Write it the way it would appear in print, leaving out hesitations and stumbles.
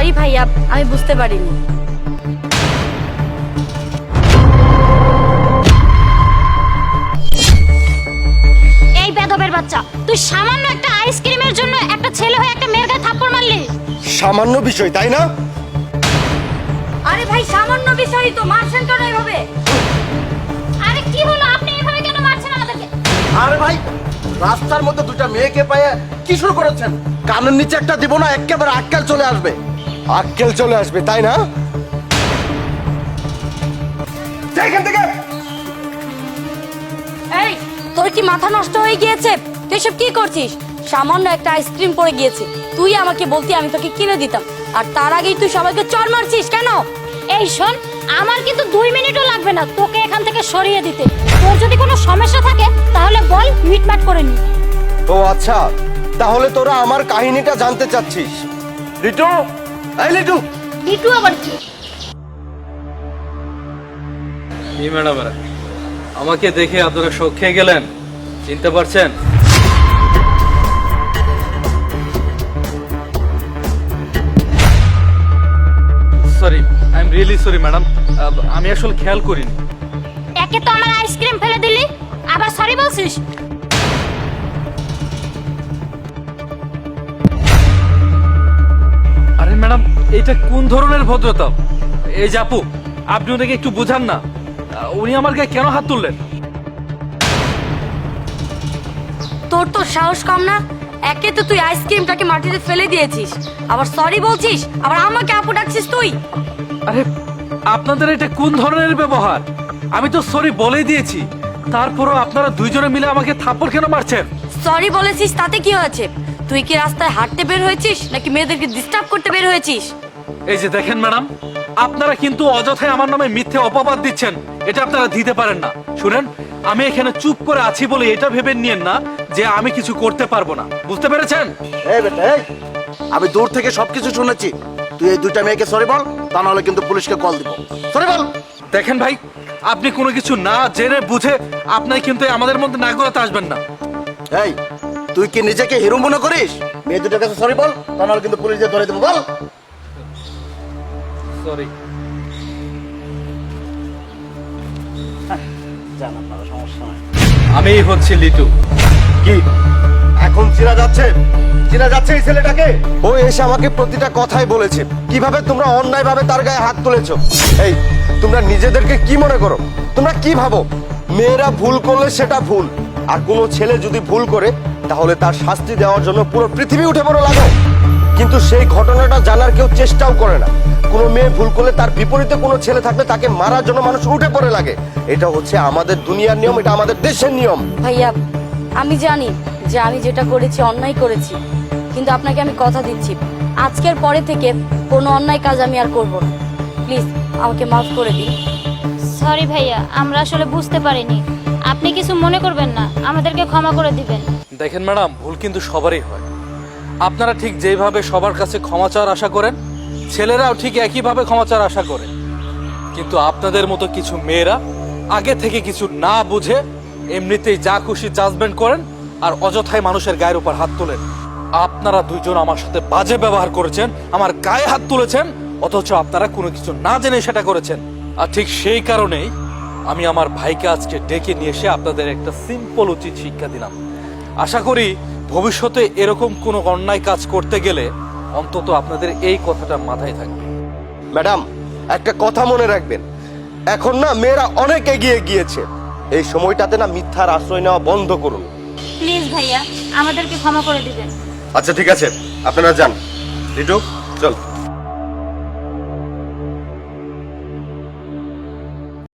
Sorry ভাইয়া, আমি বুঝতে পারিনি। এই বেদবের বাচ্চা, তুই সামান্য একটা আইসক্রিমের জন্য একটা ছেলে হয়ে একটা মেয়ের গায়ে থাপ্পড় মারলি। সামান্য বিষয় তাই না? আরে ভাই, সামান্য বিষয়ই তো, মারছেন কেন এভাবে? আরে কি হলো, আপনি এভাবে কেন মারছেন আমাদেরকে? আরে ভাই, রাস্তার মধ্যে দুটা মেয়েকে পেয়ে কি শুরু করেছেন? কানের নিচে একটা দিব না, একেবারে আক্কেল চলে আসবে। আক্কেল চলে আসবে তাই না? এখান থেকে। এই, তোর কি মাথা নষ্ট হয়ে গিয়েছে? তুই সব কি করছিস? সামান্য একটা আইসক্রিম পড়ে গিয়েছে, তুই আমাকে বলতি আমি তোকে কিনে দিতাম, আর তার আগেই তুই সবাইকে চড় মারছিস কেন? এই শোন, আমার কিন্তু 2 মিনিটও লাগবে না তোকে এখান থেকে সরিয়ে দিতে। তোর যদি কোনো সমস্যা থাকে তাহলে বল, মিটমাট করে নি। ও আচ্ছা, তাহলে তোরা আমার কাহিনীটা জানতে চাচ্ছিস। লিটু, এই লিটু। লিটু আবার কি? জি ম্যাডাম, আমাকে দেখে আপনারা শক খেয়ে গেলেন, চিনতে পারছেন? Sorry, I am really sorry madam, আমি আসলে খেয়াল করিনি। একে তো আমার আইসক্রিম ফেলে দিলি, আবার সরি বলছিস? আরে ম্যাডাম, এটা কোন ধরনের ভদ্রতা? এই যে আপু, আপনি ওনাকে একটু বুঝান না, উনি আমার গায়ে কেন হাত তুললেন? তোর তো সাহস কম না? একে তো তুই আইসক্রিমটাকে মাটিতে ফেলে দিয়েছিস, আবার সরি বলছিস, আবার আমাকে আপু ডাকছিস তুই। আরে আপনাদের এটা কোন ধরনের ব্যবহার? আমি তো সরি বলেই দিয়েছি, তারপরও আপনারা দুইজনে মিলে আমাকে থাপ্পড় কেন মারছেন? সরি বলেছিস তাতে কি হয়েছে? তুই কি রাস্তায় হাঁটতে বের হয়েছিস নাকি মেয়েদেরকে ডিস্টার্ব করতে বের হয়েছিস? এই যে দেখেন ম্যাডাম, আপনারা কিন্তু অযথাই আমার নামে মিথ্যে অপবাদ দিচ্ছেন, এটা আপনারা দিতে পারেন না। শুনেন, আমি এখানে চুপ করে আছি বলে এটা ভেবে নিয়েন না যে আমি কিছু করতে পারবো না, বুঝতে পেরেছেন? এই বেটা, এই, আমি দূর থেকে সবকিছু শুনেছি। তুই এই দুইটা মেয়েকে সরি বল, তা নাহলে কিন্তু পুলিশকে কল দিব। সরি বল। দেখেন ভাই, আপনি কোনো কিছু না জেনে বুঝে আপনি কিন্তু আমাদের মধ্যে না গলাতে আসবেন না। এই, তুই কি নিজেকে হিরো মনে করিস? মেয়ে দুটোর কাছে সরি বল, তা নাহলে কিন্তু পুলিশ দিয়ে ধরে দেবো। বল। সরি। আমি হচ্ছি লিটু। কি এখন চেনা যাচ্ছে? চেনা যাচ্ছে এই ছেলেটাকে? ও এসে আমাকে প্রতিটা কথাই বলেছে কিভাবে তোমরা অন্যায়ভাবে তার গায়ে হাত তুলেছো। এই, তোমরা নিজেদেরকে কি মনে করো? তোমরা কি ভাবো মেয়েরা ভুল করলে সেটা ভুল, আর কোনো ছেলে যদি ভুল করে তাহলে তার শাস্তি দেওয়ার জন্য পুরো পৃথিবী উঠে পড়ে লাগো? কিন্তু সেই ঘটনাটা জানার কেউ চেষ্টাও করে না। কোনো মেয়ে ভুল করলে তার বিপরীতে কোনো ছেলে থাকলে তাকে মারার জন্য মানুষ উঠে পড়ে লাগে। এটা হচ্ছে আমাদের দুনিয়ার নিয়ম, এটা আমাদের দেশের নিয়ম। ভাইয়া, আমি জানি যে আমি যেটা করেছি অন্যায় করেছি, কিন্তু আপনাকে আমি কথা দিচ্ছি আজকের পরে থেকে কোনো অন্যায় কাজ আমি আর করব না। প্লিজ আমাকে মাফ করে দিন। সরি ভাইয়া, আমরা আসলে বুঝতে পারিনি। আপনি কিছু মনে করবেন না, আমাদেরকে ক্ষমা করে দিবেন। দেখেন ম্যাডাম, ভুল কিন্তু সবারই হয়। আপনারা ঠিক যেভাবে সবার কাছে ক্ষমা চাওয়ার আশা করেন, ছেলেরাও ঠিক একইভাবে ক্ষমা চাওয়ার আশা করে। কিন্তু আপনাদের মতো কিছু মেয়েরা আগে থেকে কিছু না বুঝে এমনিতেই যা খুশি জাজমেন্ট করেন আর অযথায় মানুষের গায়ের উপর হাত তোলেন। আপনারা দুইজন আমার সাথে বাজে ব্যবহার করেছেন, আমার গায়ে হাত তুলেছেন, অথচ আপনারা কোনো কিছু না জেনে সেটা করেছেন। আর ঠিক সেই কারণেই আমি আমার ভাইকে আজকে ডেকে নিয়ে এসে আপনাদের একটা সিম্পল উচিত শিক্ষা দিলাম। আশা করি ভবিষ্যতে এরকম কোনো অন্যায় কাজ করতে গেলে অন্তত আপনাদের এই কথাটা মাথায় থাকবে। ম্যাডাম, একটা কথা মনে রাখবেন, এখন না মেয়েরা অনেক এগিয়ে গিয়েছে। এই সময়টাতে না মিথ্যার আশ্রয় নেওয়া বন্ধ করুন। প্লিজ ভাইয়া, আমাদেরকে ক্ষমা করে দিবেন। আচ্ছা ঠিক আছে, আপনারা যান। লিটু, চল।